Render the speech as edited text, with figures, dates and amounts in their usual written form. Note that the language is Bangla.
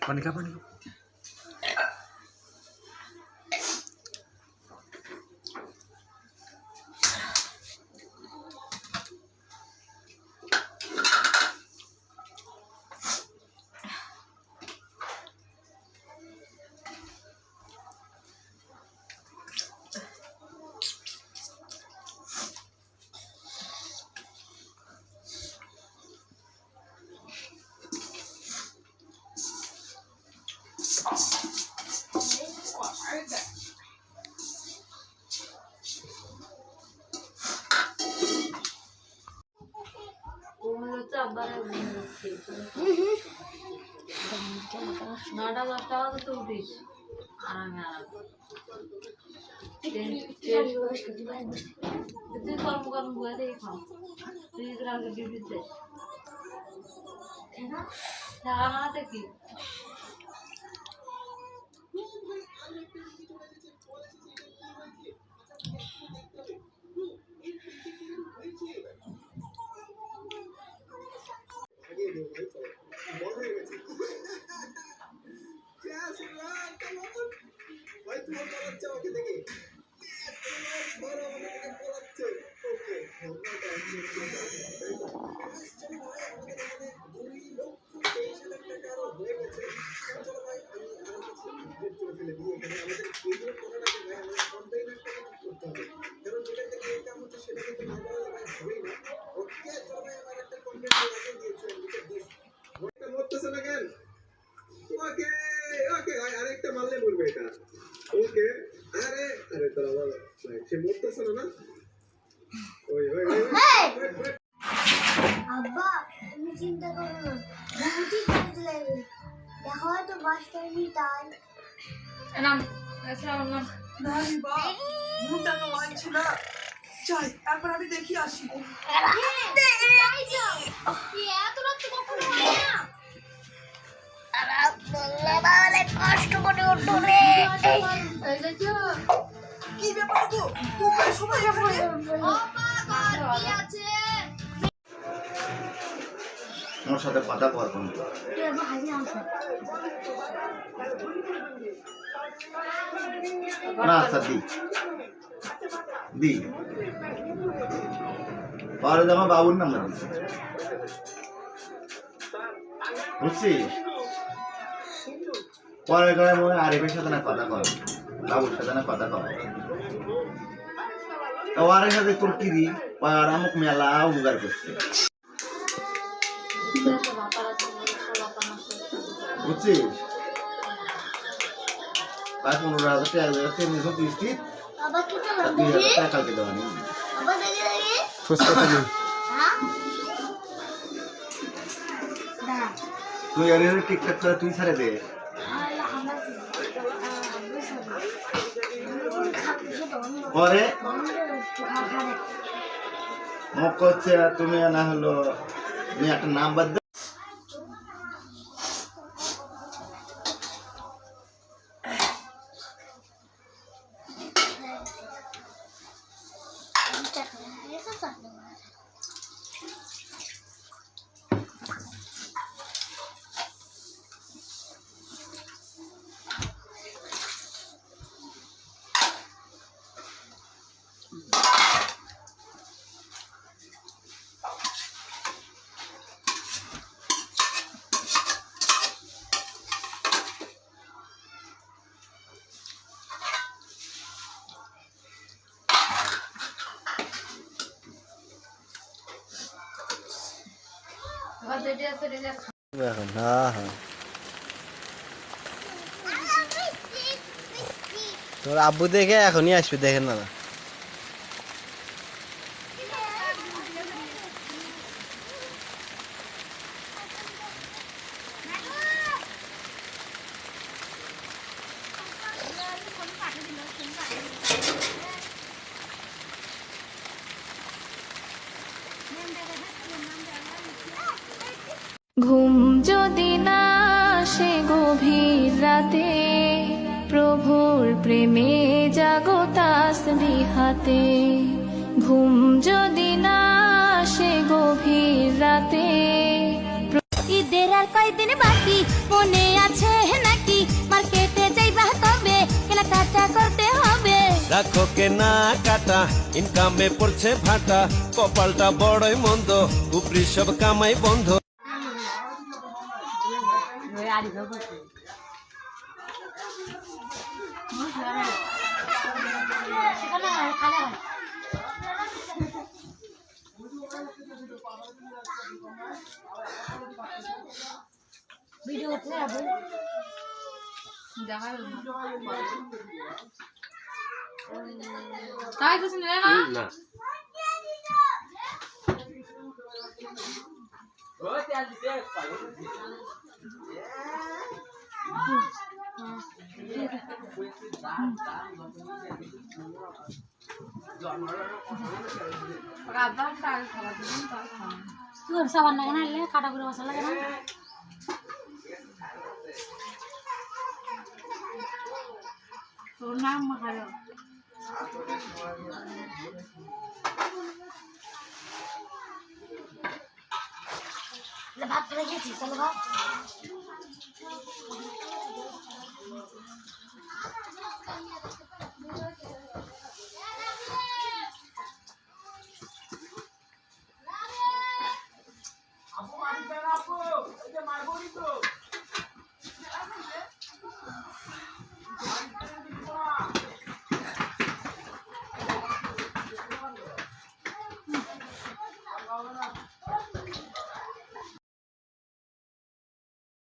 पानी का पानी নটা 10টা বাজে তো উঠিস তুই কর্ম কর্ম বয়ে দেখে খাও তুই আগে ডিউটিতে থাকা কি আব্বা তুমি চিন্তা করো না বহুতই কাজ লাগবে দেখো তো বাস টাইমই তাই নাম আসসালামু আলাইকুম নানি বা মুন্ডা তো লাগছে না যাই একবার আমি দেখি আসি তাই যাও এত রাতে কখনো হয় না আরে বললে বাবা কষ্ট করে উঠো রে এই দেখো কি ব্যাপার গো তোমরা সবাই এখানে বাবা কার কি আছে আমার সাথে কথা বলবো রে ভাই আসো না আচ্ছা দি পরে আমার বাবুর নাম্বার দিচ্ছি বুঝছিস পরে করে মনে আরিফের সাথে না কথা কর বাবুর সাথে না কথা কর ওর সাথে তোর কিরি আর আমুক মেলা উগার করছে বুঝছিস 15,000 টাকা নিয়ে কিস্তি বাবা কি করব 2,000 টাকা কালকে দেওয়া নেই বাবা দেখি ফুসকা খাবি হ্যাঁ না তুই আরে টিকটক করে তুই ছাড়ে দে পরে মুখ হচ্ছে তুমি না হলো তুমি একটা নাম্বার দে এখন হ্যাঁ হ্যাঁ তোর আব্বু দেখে এখনই আসবে দেখেন না ঘুম যদি না আসে গভীর রাতে প্রভুর প্রেমে জাগো তাসবিহাতে ঘুম যদি না আসে গভীর রাতে ঈদের আর কয়দিন বাকি মনে আছে রাখো কেনা কাটা ইনকামে পড়ছে ভাটা কপালটা বড়ই মন্দ উপরি সব কামাই বন্ধ ভিডিও করতে যাবো দেখা তাই কিছু নেই না না তুই সাবান লাগে না এলে কাটা করে বসা লাগে না তোর নাম মাখালো ভাত ফেলে গেছি চলো ভাত